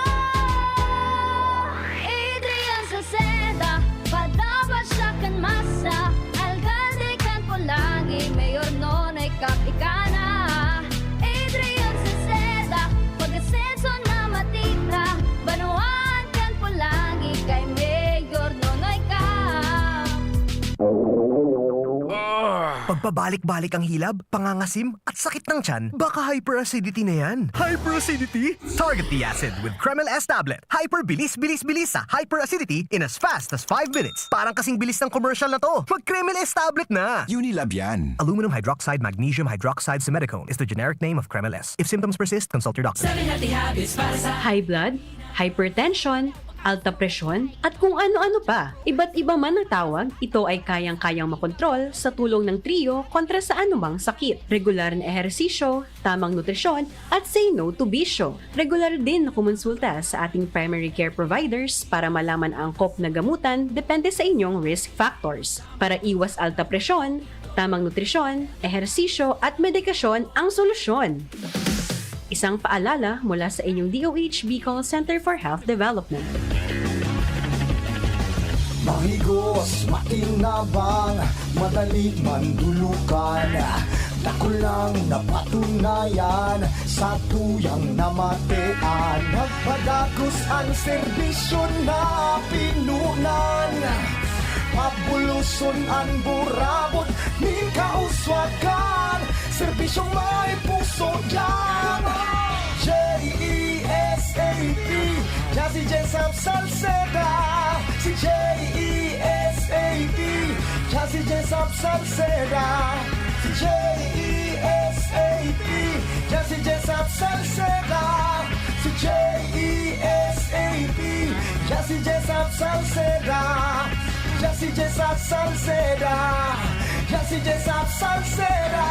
Adrian Salceda, padaba siya kan masa. Alcalde kan Pulangi, Mayor Nonoy Kap ikana. Adrian Salceda, pag-asenso na matitra. Banuan kan Pulangi, kay Mayor Nonoy Kap. Pagpabalik-balik ang hilab, pangangasim at sakit ng tiyan, baka hyperacidity na yan. Hyperacidity? Target the acid with Kremel S tablet. Hyper bilis sa hyperacidity in as fast as 5 minutes. Parang kasing bilis ng commercial na to. Mag Kremel S tablet na. Unilab yan. Aluminum hydroxide magnesium hydroxide simethicone is the generic name of Kremel S. If symptoms persist, consult your doctor. High blood, hypertension, alta presyon, at kung ano-ano pa. Iba't iba man ang tawag, ito ay kayang-kayang makontrol sa tulong ng trio kontra sa anumang sakit. Regular na ehersisyo, tamang nutrisyon, at say no to bisyo. Regular din na kumonsulta sa ating primary care providers para malaman ang angkop na gamutan depende sa inyong risk factors. Para iwas alta presyon, tamang nutrisyon, ehersisyo, at medikasyon ang solusyon. Isang paalala mula sa inyong DOH Bicol Center for Health Development. Mahigos, makinabang, madali mandulukan. Dako lang napatunayan sa tuyang namatean. Nagpadagos ang serbisyo na pinunan. Pabuluson ang burabot, ning kauswagan. Serbisyong may puso yan. J-E-S-A-P, Jazzy Jessup Salceda. Si J-E-S-A-P, Jazzy Jessup Salceda. Si J-E-S-A-P, Jazzy Jessup Salceda. Si J-E-S-A-P, Jazzy Jessup Salceda. Jazzy Jessup Salceda. Jazzy Jessup Salceda.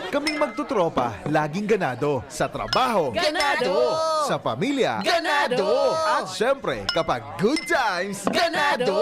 Kaming magtutropa, laging ganado. Sa trabaho, Ganado! Sa pamilya, Ganado! At syempre, kapag good times, ganado!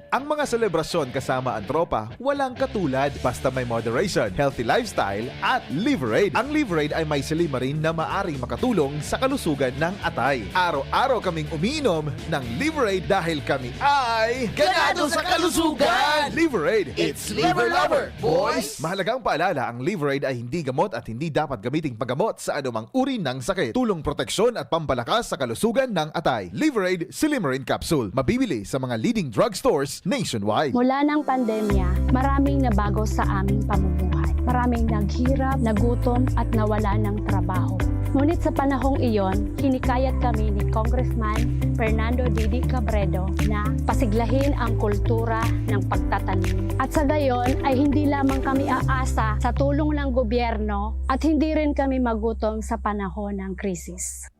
Ang mga selebrasyon kasama ang tropa, walang katulad basta may moderation, healthy lifestyle at Liverade. Ang Liverade ay may silimarin na maaring makatulong sa kalusugan ng atay. Araw-araw kaming umiinom ng Liverade dahil kami ay Ganado sa kalusugan! Liverade, It's Liver Lover, boys! Mahalagang paalala, ang Liverade ay hindi gamot at hindi dapat gamiting paggamot sa anumang uri ng sakit. Tulong proteksyon at pampalakas sa kalusugan ng atay. Liverade Silimarin Capsule. Mabibili sa mga leading drugstores nationwide. Mula ng pandemya, maraming nabago sa aming pamumuhay. Maraming naghirap, nagutom at nawala ng trabaho. Ngunit sa panahong iyon, kinikayat kami ni Congressman Fernando Didi Cabredo na pasiglahin ang kultura ng pagtatanim. At sa gayon ay hindi lamang kami aasa sa tulong ng gobyerno at hindi rin kami magutom sa panahon ng krisis.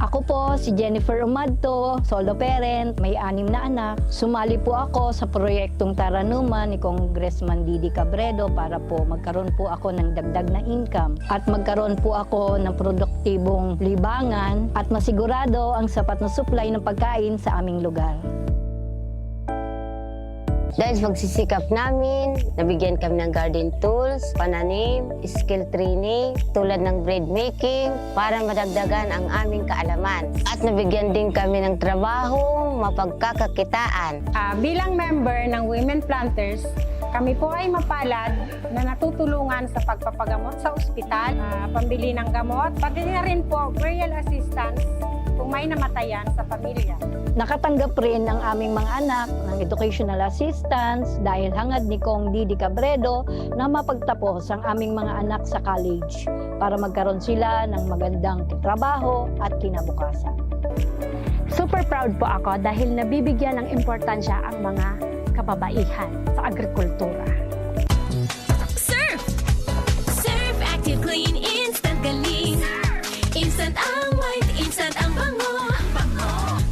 Ako po si Jennifer Umadto, solo parent, may 6 na anak. Sumali po ako sa proyektong Taranuma ni Congressman Didi Cabredo para po magkaroon po ako ng dagdag na income at magkaroon po ako ng produktibong libangan at masigurado ang sapat na supply ng pagkain sa aming lugar. Dahil sa pagsisikap namin, nabigyan kami ng garden tools, pananim, skill training, tulad ng bread making, para madagdagan ang aming kaalaman. At nabigyan din kami ng trabaho, mapagkakakitaan. Bilang member ng Women Planters, kami po ay mapalad na natutulungan sa pagpapagamot sa ospital, pambili ng gamot, pati na rin po burial assistance kung may namatayan sa pamilya. Nakatanggap rin ang aming mga anak ng educational assistance dahil hangad ni Kong Didi Cabredo na mapagtapos ang aming mga anak sa college para magkaroon sila ng magandang trabaho at kinabukasan. Super proud po ako dahil nabibigyan ng importansya ang mga kababaihan sa agrikultura. Surf! Surf Active Clean Instant Galing. Instant ang white, instant ang bango.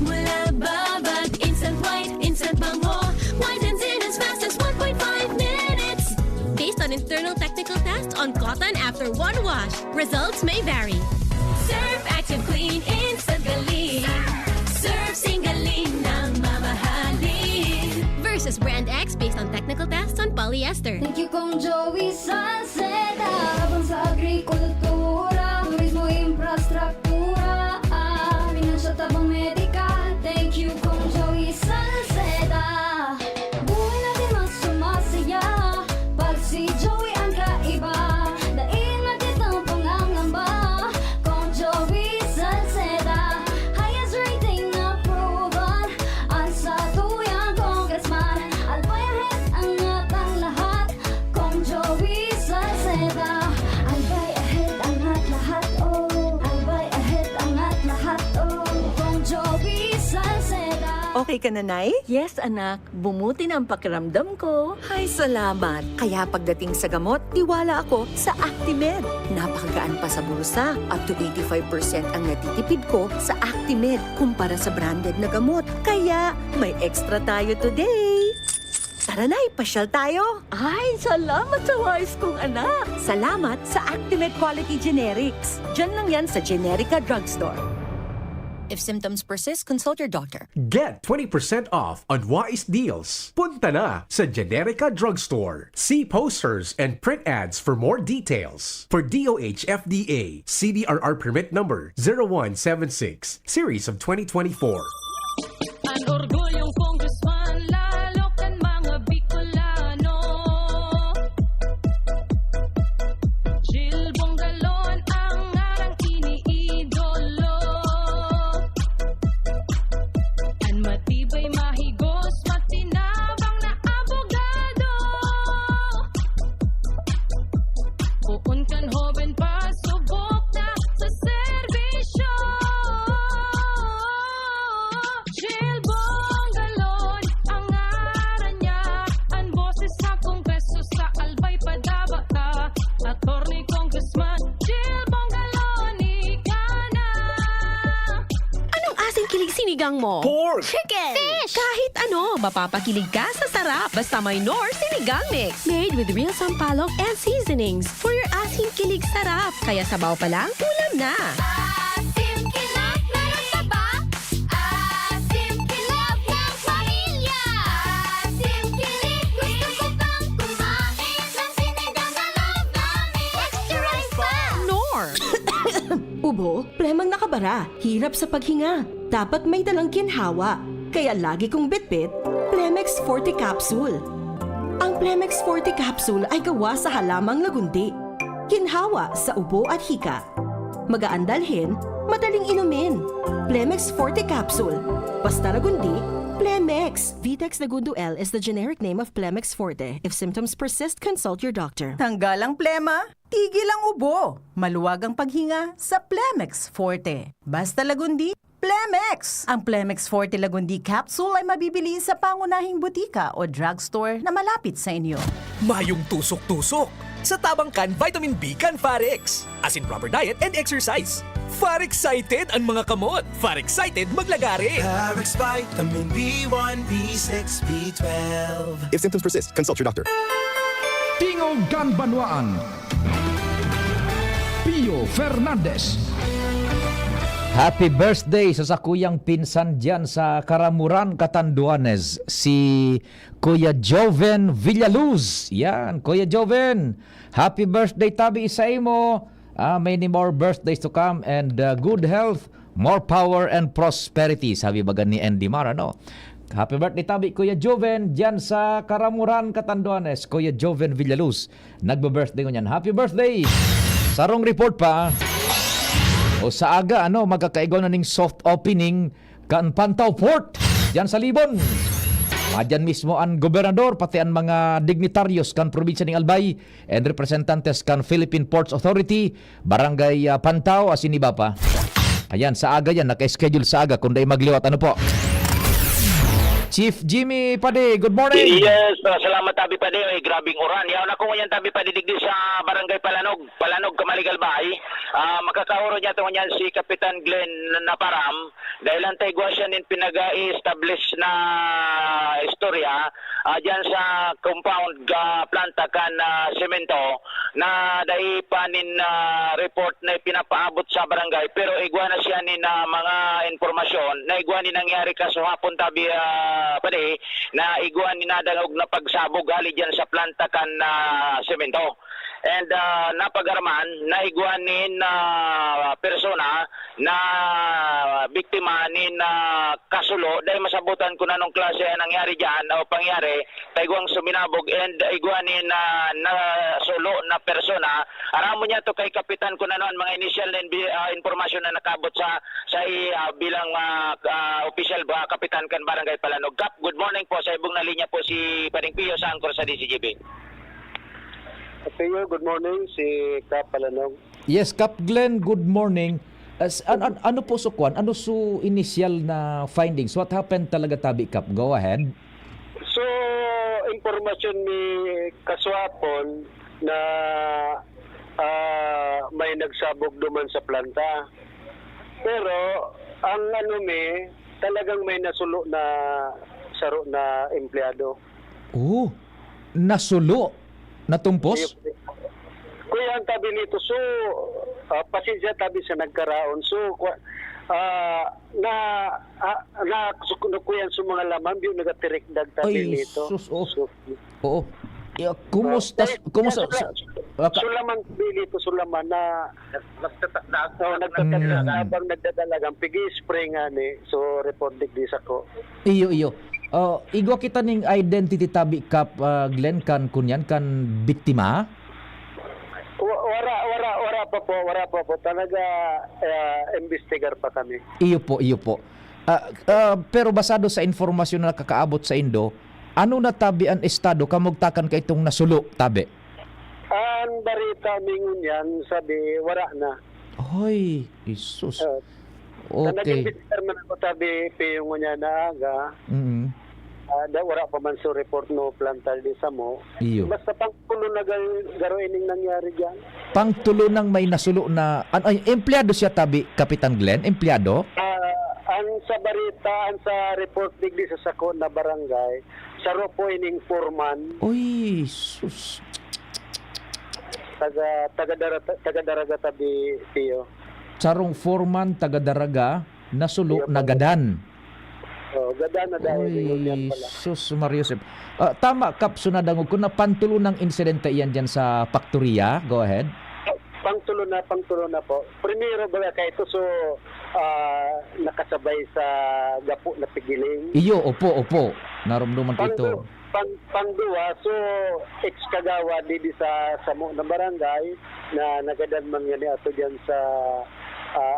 Mula babad, instant white, instant bango. Whitens in as fast as 1.5 minutes. Based on internal technical tests on cotton after one wash, results may vary. Surf Active Clean Instant Galing. Surf sing galing ng mamahalin. Versus Brand X based on technical tests on polyester. Thank you Kong Joey Salceda. Habang sa agrikultura, turismo, infrastruktura, finansya, tabang medikal. Thank you Kong Joey Salceda. Buhay natin mas sumasaya pag si Joey ang kaiba. Daig natin ang pangangamba. Kong Joey Salceda, highest rating approval. Ang sa tuyang congressman, albayahit ang atang lahat. Kong Joey Salceda, albay ahead ang lahat, oh. Albay ahead ang lahat, oh. Kong Joey Salceda. Okay ka na, Nay? Yes, anak. Bumuti na ang pakiramdam ko. Ay, salamat. Kaya pagdating sa gamot, tiwala ako sa Actimed. Napakagaan pa sa bulsa. Up to 85% ang natitipid ko sa Actimed kumpara sa branded na gamot. Kaya may extra tayo today. Tara na, pasyal tayo. Ay, salamat sa wise kong anak. Salamat sa Actimed Quality Generics. Diyan lang yan sa Generica Drugstore. If symptoms persist, consult your doctor. Get 20% off on Wise Deals. Punta na sa Generica Drugstore. See posters and print ads for more details. For DOH FDA, CDRR permit number 0176, series of 2024. Ang orgulyong congressman, lalo kan mga Bicolano. Jill Bongalon ang arang iniidolo. Ang matibay, mahigos, matinabang na abogado. Uun kan hoben pa, subok na sa serbisyo. Jill Bongalon, ang ngaran niya, ang boses sa kongreso sa albay padabata. Attorney Congressman Jill Bongalon, ikana. Anong asing kilig sinigang mo? Pork! Chicken! Fish! Kahit ano, mapapakilig ka sa sarap. Basta may Knorr Sinigang Mix. Made with real sampalok and seasonings for your asing kilig sarap. Kaya sabaw pa lang, ulam na. Asim kinat, meron pa ba? Asim kilab ng pamilya. Asim kilig, gusto ko pang kumain ng sinigang na love namin. Extra rice pa! Knorr! Ubo, premang nakabara, hirap sa paghinga. Dapat may dalang ginhawa. Kaya lagi kong bitbit, Plemex Forte Capsule. Ang Plemex Forte Capsule ay gawa sa halamang lagundi. Ginhawa sa ubo at hika. Magaan dalhin, madaling inumin. Plemex Forte Capsule. Basta lagundi, Plemex. Vitex Nagundo L is the generic name of Plemex Forte. If symptoms persist, consult your doctor. Tanggal ang plema, tigil ang ubo. Maluwag ang paghinga sa Plemex Forte. Basta lagundi, Plemex! Ang Plemex Forte Lagundi Capsule ay mabibili sa pangunahing butika o drugstore na malapit sa inyo. Mayong tusok-tusok. Sa tabangkan, vitamin B kan Farex. As in proper diet and exercise. Far-excited ang mga kamot. Far-excited maglagari. Farex Vitamin B1, B6, B12. If symptoms persist, consult your doctor. Tingog Ganbanwaan. Pio Fernandez. Happy birthday sa sakuyang pinsan dyan sa Karamuran, Catanduanes, si Kuya Joven Villaluz. Yan, Kuya Joven. Happy birthday tabi sa imo. Many more birthdays to come and good health, more power and prosperity. Sabi baga ni Andy Mar, ano? Happy birthday tabi Kuya Joven dyan sa Karamuran, Catanduanes. Kuya Joven Villaluz. Nagbe-birthday ko niyan. Happy birthday! Sarong report pa. O sa aga, magkakaigaw na ning soft opening kan Pantaw Port diyan sa Libon. Madyan mismo ang gobernador, pati ang mga dignitaryos kan probinsya ng Albay and representantes kan Philippine Ports Authority, Barangay Pantaw, asin iba pa. Ayan, sa aga yan, naka-schedule sa aga, kung day magliwat, ano po. Chief Jimmy Pade, good morning. Yes, salamat tabi Pade. Ay, grabing uran. Yaw na ko ngayon tabi Pade digdi sa Barangay Palanog, Kamaligalbay. Makakauro niya ito ngayon si Kapitan Glenn Naparam. Dahil ang taigwa siya nin pinag-establish na istorya dyan sa compound planta kan semento na dahil pa nin report na pinapaabot sa barangay. Pero igwa na siya nin mga informasyon na igwa nin nangyari kasuhapon tabi Pade na iguan ni nadangog na pagsabog gali dyan sa planta kan semento. And napagaraman na iguan ni persona na biktima ni kasulo dahil masabutan ko na nung klase nangyari dyan o pangyari taiguang suminabog and iguan ni sulo na persona. Aramo niya to kay kapitan ko na noon mga initial information na nakabot sa bilang official kapitan kan Barangay Palanog. Kap, good morning po. Sa ibong na linya po si Paring Pio sa angkor sa DCGB. Good morning, si Kap Palanog. Yes, Kap Glenn, good morning. Ano po sukwan? Ano su initial na findings? What happened talaga tabi, Kap? Go ahead. So, informasyon ni kaswapon na may nagsabog duman sa planta. Pero, ang talagang may nasulo na saro na empleyado. Oh, nasulo? Natumpos? Kuya, ang tabi nito, so, pasensya tabi sa nagkaraon. So, na kuyan sa mga laman biyo nagatirik dagtabi Ay, nito. sus, Oo. Kumusta? Sulaman bili to sulaman na nagtatanda habang nagdadalagang pigi spray nga ni so report digdi sa ko. Iyo. Igwa kita ning identity tabi kap Glenn kan kunyan kan biktima. Wara pa po talaga investigar pa kami. Iyo po. Pero basado sa informasyon na kakaabot sa Indo, ano na tabi ang estado kamugtakan kay itong nasulo tabi? Ang barita mingon yan sabi wara na. Hoy, Jesus. Naging Okay. visitor man ako tabi piyong niya na aga. Wala pa man so report no plantal di sa mo. Iyo. Basta pang puno na garo ining nangyari diyan. Pangtulo ng may nasulo na empleyado siya tabi Kapitan Glenn, empleyado? Ang sa barita, ang sa report digdi sa sako na barangay, saro po ining foreman. Uy, sus. Taga daraga tabi tiyo. Sarong foreman taga Daraga nasulo nagadan. Gada na dahil yan pala. Sus Mario Joseph. Tama kap sunadangog ko na pantulo ng insidente iyan diyan sa faktorya. Go ahead. Pangtulo na po. Primero ba kay ito so nakasabay sa gapo na pigiling. Iyo, opo. Narumduman ko ito. Pangduwa, so ex-kagawa di sa samo na barangay na nagadan man yan ato dyan sa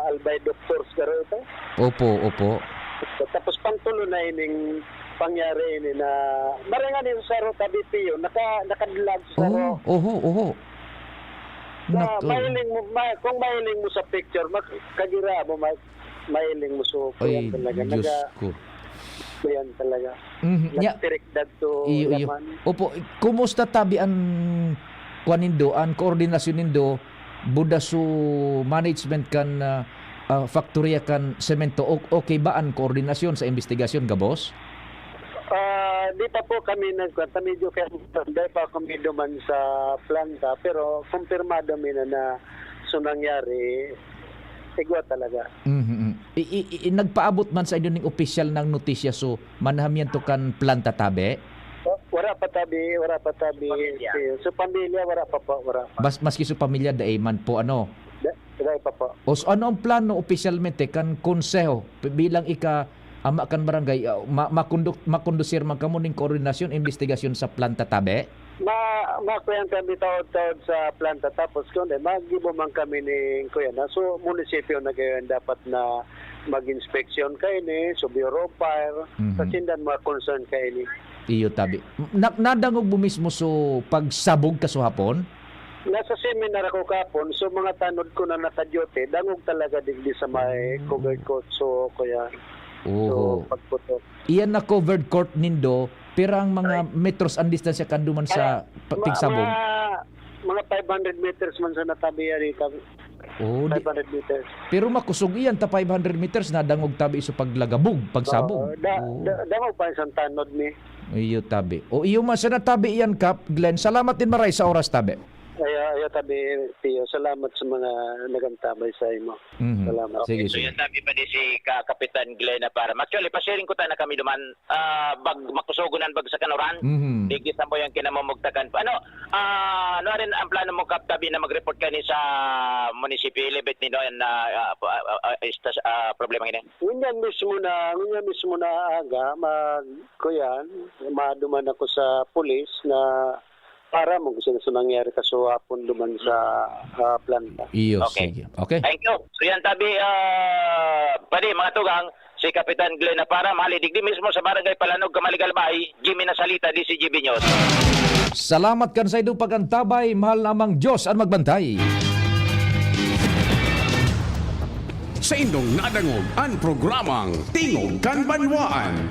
Albay Doctors garo ito. Opo. Tapos pangtulo na ining pangyari ini na marangan yung saro tabi piyo nakadilag sa saro. Oho. Mahiling mo kung mahiling mo sa picture kagira mo mahiling mo so Ay, talaga Diyos ko. yan talaga. Nagtirik dagto Iyo. Opo, kumusta tabi ang kwanindo, ang koordinasyon nindo buda su management kan faktorya kan semento okay ba ang koordinasyon sa investigasyon gabos? Di pa po kami nagkwenta medyo kaya dahil pa kami duman sa planta pero kumpirmado mi na so nangyari igwa talaga. Nagpaabot man sa inyo ning opisyal ng notisya so manhamyan to kan planta tabi? Wala pa tabi. So pamilya wala pa. Maski sa pamilya daay man po ano? Daay pa po. O so, ano ang plano opisyalmente kan konseho bilang ama kan barangay makondusir man kamo ning koordinasyon investigasyon sa planta tabi? Makuyan kami taod-taod sa planta tapos kundi magibo man kami ni kuya na so munisipyo na gayon dapat na mag-inspeksyon kay ni so Bureau of Fire kasi dan mga concern kay ni. Iyo tabi. Nadangog mo mismo so pagsabog kasuhapon? Nasa seminar ako kapon so mga tanod ko na naka-duty dangog talaga digdi sa may covered court so kuya. So pagputok. Iyan na covered court nindo pero ang mga metros ang distansya kanduman sa pigsabog. Mga 500 meters man sa natabi rito. 500 meters. Pero makusog iyan ta 500 meters na dangog tabi iso paglagabog, pagsabog. Dangog pa isang tanod ni. Iyo tabi. O iyo man sa natabi iyan Kap Glenn. Salamat din maray sa oras tabi. Ayo tabi Tio. Salamat sa mga nagantabay sa imo. Salamat. Sige. So yan tabi pa di si Kapitan Glenn na para. Actually, pa-sharing ko tayo na kami duman bag makusugunan bag sa kanuran. Digit na mo yung kinamumugtakan. Ano rin ang plano mo Kap tabi na mag-report ka ni sa munisipyo Ilibit ni Noyan na problema ngini? Ngunyan mismo na aga kuyan maduman ako sa pulis na para mo gusto na nangyari kaso hapon duman sa planta. Iyo, sige. Okay. Thank you. So yan tabi, pwede mga tugang, si Kapitan Glenn na para mahalidig di mismo sa Barangay Palanog, Kamaligalbay, Jimmy Nasalita, DCGB News. Salamat kan sa idong pagantabay, mahal namang Diyos ang magbantay. Sa indong nadangog ang programang Tingog kan Banwaan.